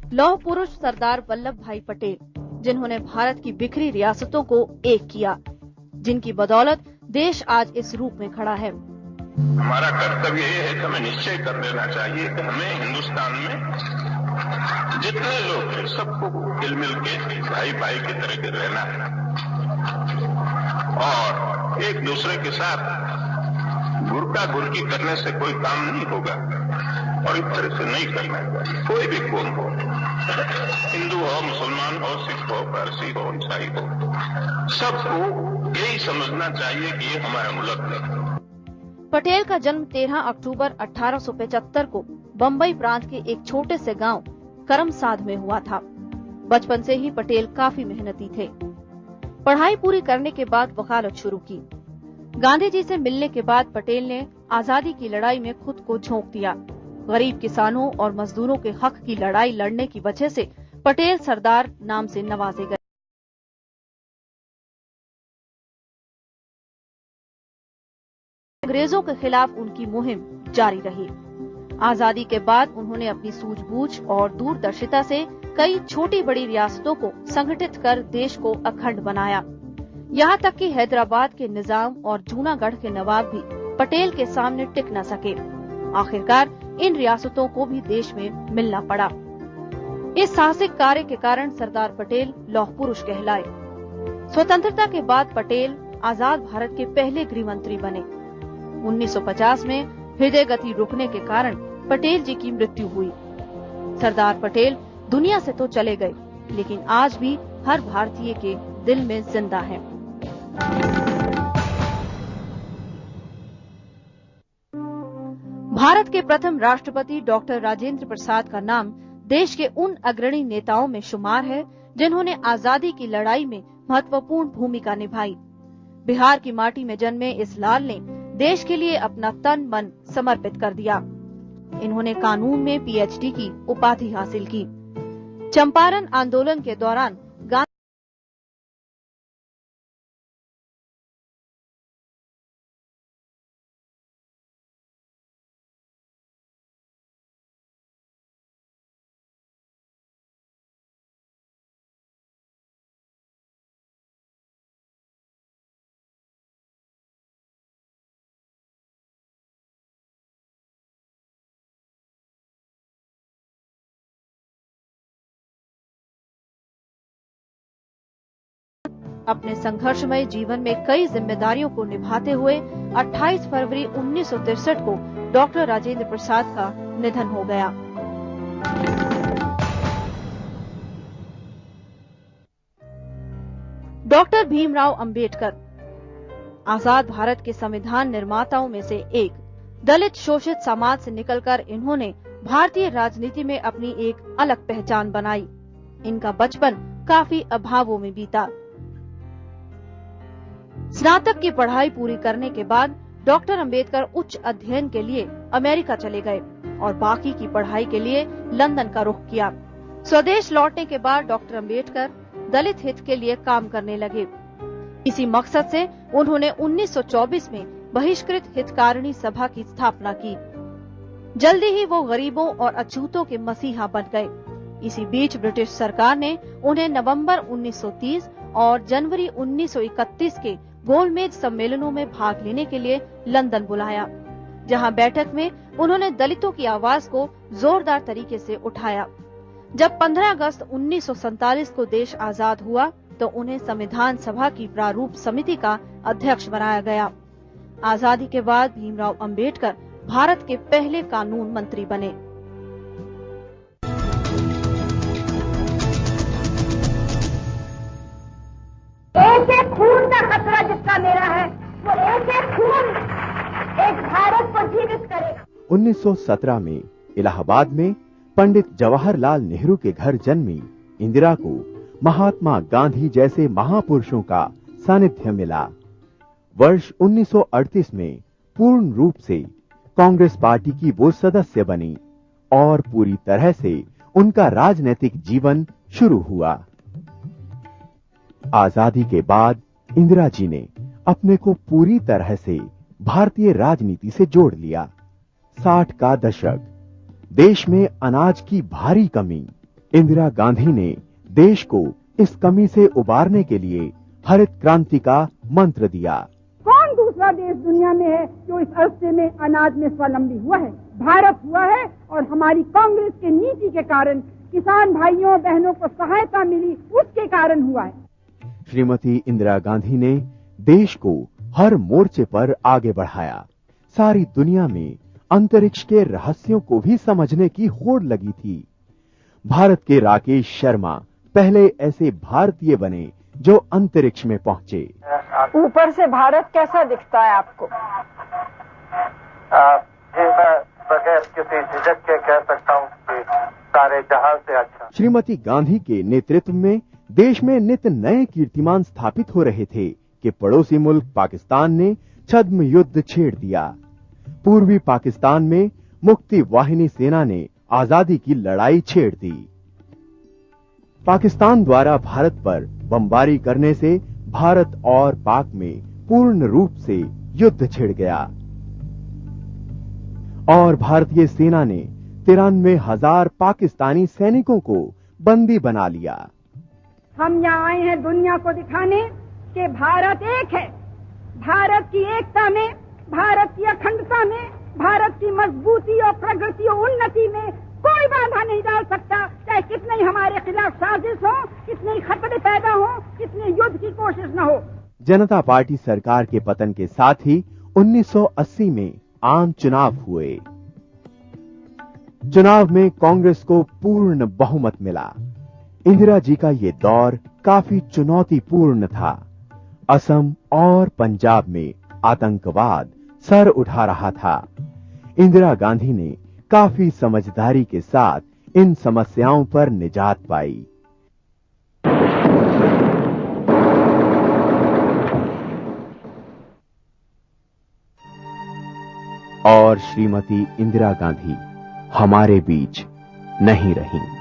लौह पुरुष सरदार वल्लभ भाई पटेल, जिन्होंने भारत की बिखरी रियासतों को एक किया, जिनकी बदौलत देश आज इस रूप में खड़ा है। हमारा कर्तव्य ये है कि हमें निश्चय कर लेना चाहिए कि हमें हिंदुस्तान में जितने लोग हैं सबको मिल मिल के भाई भाई की तरह के रहना है और एक दूसरे के साथ गुरका गुरकी करने से कोई काम नहीं होगा और इस तरह से नहीं करना चाहिए। कोई भी कौम हो, हिंदू हो, मुसलमान हो, सिख हो, पारसी हो, ईसाई हो, सबको यही समझना चाहिए कि ये हमारा मुल्क है। पटेल का जन्म 13 अक्टूबर 1875 को बम्बई प्रांत के एक छोटे से गांव करमसाद में हुआ था। बचपन से ही पटेल काफी मेहनती थे। पढ़ाई पूरी करने के बाद वकालत शुरू की। गांधी जी से मिलने के बाद पटेल ने आजादी की लड़ाई में खुद को झोंक दिया। गरीब किसानों और मजदूरों के हक की लड़ाई लड़ने की वजह से पटेल सरदार नाम से नवाजे गए। अंग्रेजों के खिलाफ उनकी मुहिम जारी रही। आजादी के बाद उन्होंने अपनी सूझबूझ और दूरदर्शिता से कई छोटी बड़ी रियासतों को संगठित कर देश को अखंड बनाया। यहाँ तक कि हैदराबाद के निजाम और जूनागढ़ के नवाब भी पटेल के सामने टिक न सके। आखिरकार इन रियासतों को भी देश में मिलना पड़ा। इस साहसिक कार्य के कारण सरदार पटेल लौह पुरुष कहलाए। स्वतंत्रता के बाद पटेल आजाद भारत के पहले गृह मंत्री बने। 1950 में हृदय गति रुकने के कारण पटेल जी की मृत्यु हुई। सरदार पटेल दुनिया से तो चले गए, लेकिन आज भी हर भारतीय के दिल में जिंदा हैं। भारत के प्रथम राष्ट्रपति डॉक्टर राजेंद्र प्रसाद का नाम देश के उन अग्रणी नेताओं में शुमार है जिन्होंने आजादी की लड़ाई में महत्वपूर्ण भूमिका निभाई। बिहार की माटी में जन्मे इस लाल ने देश के लिए अपना तन मन समर्पित कर दिया। इन्होंने कानून में पीएचडी की उपाधि हासिल की। चंपारण आंदोलन के दौरान अपने संघर्षमय जीवन में कई जिम्मेदारियों को निभाते हुए 28 फरवरी 1963 को डॉक्टर राजेंद्र प्रसाद का निधन हो गया। डॉक्टर भीमराव अंबेडकर आजाद भारत के संविधान निर्माताओं में से एक। दलित शोषित समाज से निकलकर इन्होंने भारतीय राजनीति में अपनी एक अलग पहचान बनाई। इनका बचपन काफी अभावों में बीता। स्नातक की पढ़ाई पूरी करने के बाद डॉक्टर अंबेडकर उच्च अध्ययन के लिए अमेरिका चले गए और बाकी की पढ़ाई के लिए लंदन का रुख किया। स्वदेश लौटने के बाद डॉक्टर अंबेडकर दलित हित के लिए काम करने लगे। इसी मकसद से उन्होंने 1924 में बहिष्कृत हितकारिणी सभा की स्थापना की। जल्दी ही वो गरीबों और अछूतों के मसीहा बन गए। इसी बीच ब्रिटिश सरकार ने उन्हें नवंबर 1930 और जनवरी 1931 के गोलमेज सम्मेलनों में भाग लेने के लिए लंदन बुलाया, जहां बैठक में उन्होंने दलितों की आवाज को जोरदार तरीके से उठाया। जब 15 अगस्त 1947 को देश आजाद हुआ तो उन्हें संविधान सभा की प्रारूप समिति का अध्यक्ष बनाया गया। आजादी के बाद भीमराव अंबेडकर भारत के पहले कानून मंत्री बने। एक एक खून का खतरा जिसका मेरा है, वो एक एक खून एक भारत को जीवित करे। 1917 में इलाहाबाद में पंडित जवाहरलाल नेहरू के घर जन्मी इंदिरा को महात्मा गांधी जैसे महापुरुषों का सानिध्य मिला। वर्ष 1938 में पूर्ण रूप से कांग्रेस पार्टी की वो सदस्य बनी और पूरी तरह से उनका राजनीतिक जीवन शुरू हुआ। आजादी के बाद इंदिरा जी ने अपने को पूरी तरह से भारतीय राजनीति से जोड़ लिया। 60 का दशक, देश में अनाज की भारी कमी, इंदिरा गांधी ने देश को इस कमी से उबारने के लिए हरित क्रांति का मंत्र दिया। कौन दूसरा देश दुनिया में है जो इस अरसे में अनाज में स्वावलंबी हुआ है? भारत हुआ है, और हमारी कांग्रेस की नीति के कारण किसान भाइयों बहनों को सहायता मिली, उसके कारण हुआ है। श्रीमती इंदिरा गांधी ने देश को हर मोर्चे पर आगे बढ़ाया। सारी दुनिया में अंतरिक्ष के रहस्यों को भी समझने की होड़ लगी थी। भारत के राकेश शर्मा पहले ऐसे भारतीय बने जो अंतरिक्ष में पहुंचे। ऊपर से भारत कैसा दिखता है आपको? मैं बगैर किसी झिझक के कह सकता हूँ कि सारे जहां से अच्छा। श्रीमती गांधी के नेतृत्व में देश में नित नए कीर्तिमान स्थापित हो रहे थे कि पड़ोसी मुल्क पाकिस्तान ने छद्म युद्ध छेड़ दिया। पूर्वी पाकिस्तान में मुक्ति वाहिनी सेना ने आजादी की लड़ाई छेड़ दी। पाकिस्तान द्वारा भारत पर बमबारी करने से भारत और पाक में पूर्ण रूप से युद्ध छिड़ गया और भारतीय सेना ने 93,000 पाकिस्तानी सैनिकों को बंदी बना लिया। हम यहाँ आए हैं दुनिया को दिखाने कि भारत एक है। भारत की एकता में, भारत की अखंडता में, भारत की मजबूती और प्रगति और उन्नति में कोई बाधा नहीं डाल सकता, चाहे कितने ही हमारे खिलाफ साजिश हो, कितने ही खतरे पैदा हो, कितने युद्ध की कोशिश न हो। जनता पार्टी सरकार के पतन के साथ ही 1980 में आम चुनाव हुए। चुनाव में कांग्रेस को पूर्ण बहुमत मिला। इंदिरा जी का ये दौर काफी चुनौतीपूर्ण था। असम और पंजाब में आतंकवाद सर उठा रहा था। इंदिरा गांधी ने काफी समझदारी के साथ इन समस्याओं पर निजात पाई। और श्रीमती इंदिरा गांधी हमारे बीच नहीं रहीं।